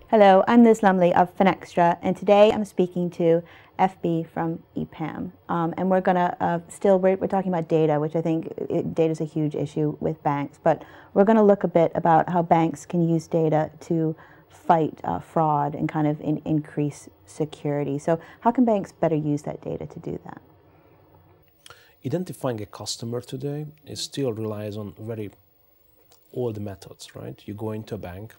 Hello, I'm Liz Lumley of Finextra, and today I'm speaking to FB from EPAM. And we're talking about data, which I think data is a huge issue with banks, but we're going to look a bit about how banks can use data to fight fraud and kind of increase security. So how can banks better use that data to do that? Identifying a customer today still relies on very old methods, right? You go into a bank,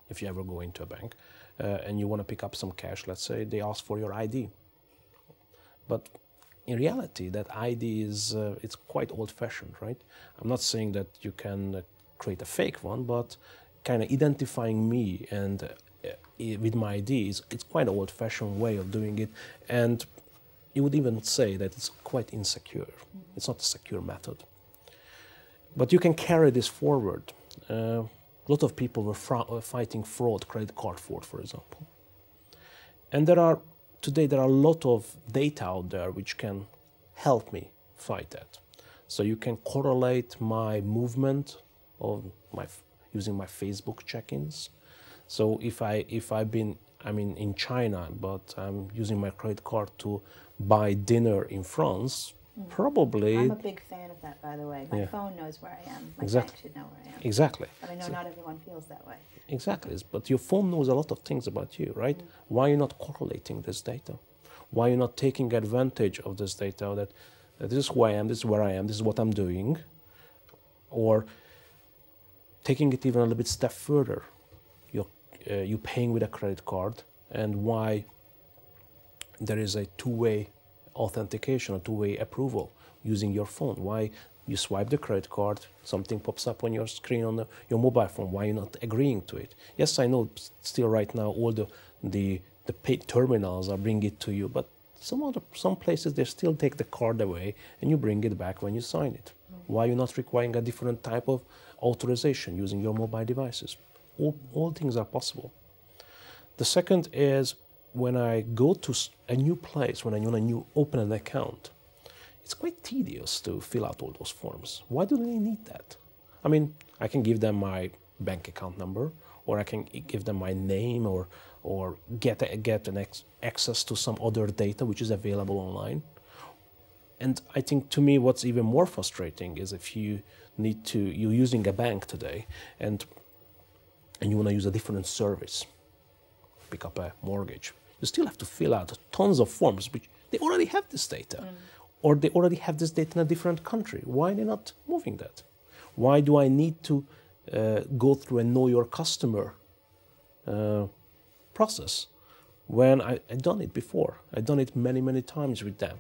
if you ever go into a bank, and you want to pick up some cash, let's say, they ask for your ID. But in reality, that ID is it's quite old-fashioned, right? I'm not saying that you can create a fake one, but kind of identifying me and with my ID it's quite an old-fashioned way of doing it, and you would even say that it's quite insecure. It's not a secure method. But you can carry this forward. A lot of people were fighting fraud, credit card fraud, for example. And today there are a lot of data out there which can help me fight that. So you can correlate my movement using my Facebook check-ins. So if I'm in China, but I'm using my credit card to buy dinner in France, probably... I'm a big fan of that, by the way. My phone knows where I am. My bank should know where I am. Exactly. But I know not everyone feels that way. Exactly. But your phone knows a lot of things about you, right? Why are you not correlating this data? Why are you not taking advantage of this data that this is who I am, this is where I am, this is what I'm doing? Or taking it even a little bit step further. You're paying with a credit card, and why there is a two-way authentication or two-way approval using your phone. Why you swipe the credit card, something pops up on your screen on your mobile phone. Why you're not agreeing to it? Yes, I know still right now all the paid terminals are bringing it to you, but some places they still take the card away and you bring it back when you sign it. Why are you not requiring a different type of authorization using your mobile devices? All things are possible. The second is when I go to a new place, when I want to open an account, it's quite tedious to fill out all those forms. Why do they need that? I mean, I can give them my bank account number, or I can give them my name, or get access to some other data which is available online. And I think to me what's even more frustrating is if you're using a bank today and you want to use a different service, pick up a mortgage, you still have to fill out tons of forms, which they already have this data, or they already have this data in a different country. Why are they not moving that? Why do I need to go through a know your customer process when I've done it before? I've done it many, many times with them,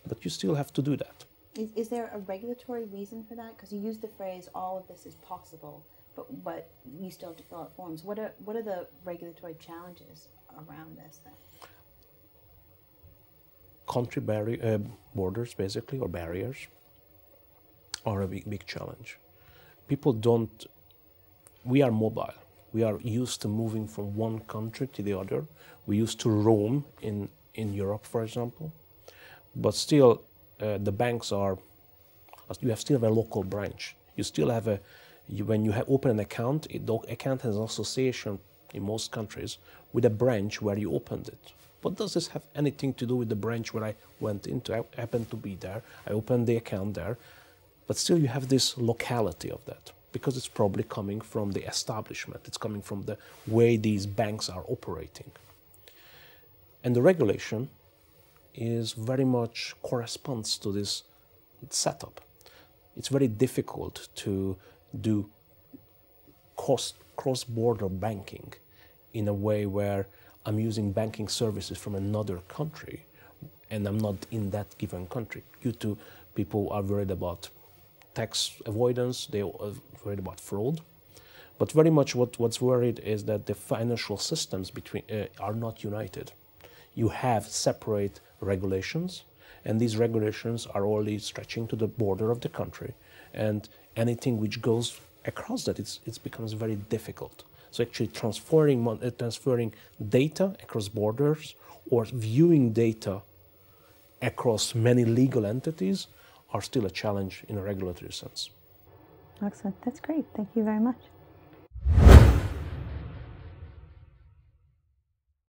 but you still have to do that. Is there a regulatory reason for that? Because you use the phrase, all of this is possible, but you still have to fill out forms. What are the regulatory challenges around this then? Country borders, basically, or barriers, are a big challenge. We are mobile. We are used to moving from one country to the other. We used to roam in Europe, for example. But still, the banks you still have a local branch. You still have when you open an account, the account has an association in most countries with a branch where you opened it. What does this have anything to do with the branch where I went into? I happened to be there, I opened the account there, but still you have this locality of that, because it's probably coming from the establishment, it's coming from the way these banks are operating. And the regulation is very much corresponds to this setup. It's very difficult to do cross-border banking in a way where I'm using banking services from another country and I'm not in that given country. Due to people are worried about tax avoidance, they are worried about fraud. But very much what's worried is that the financial systems are not united. You have separate regulations, and these regulations are only stretching to the border of the country, and anything which goes across that, it becomes very difficult. So actually transferring data across borders or viewing data across many legal entities are still a challenge in a regulatory sense. Excellent. That's great. Thank you very much.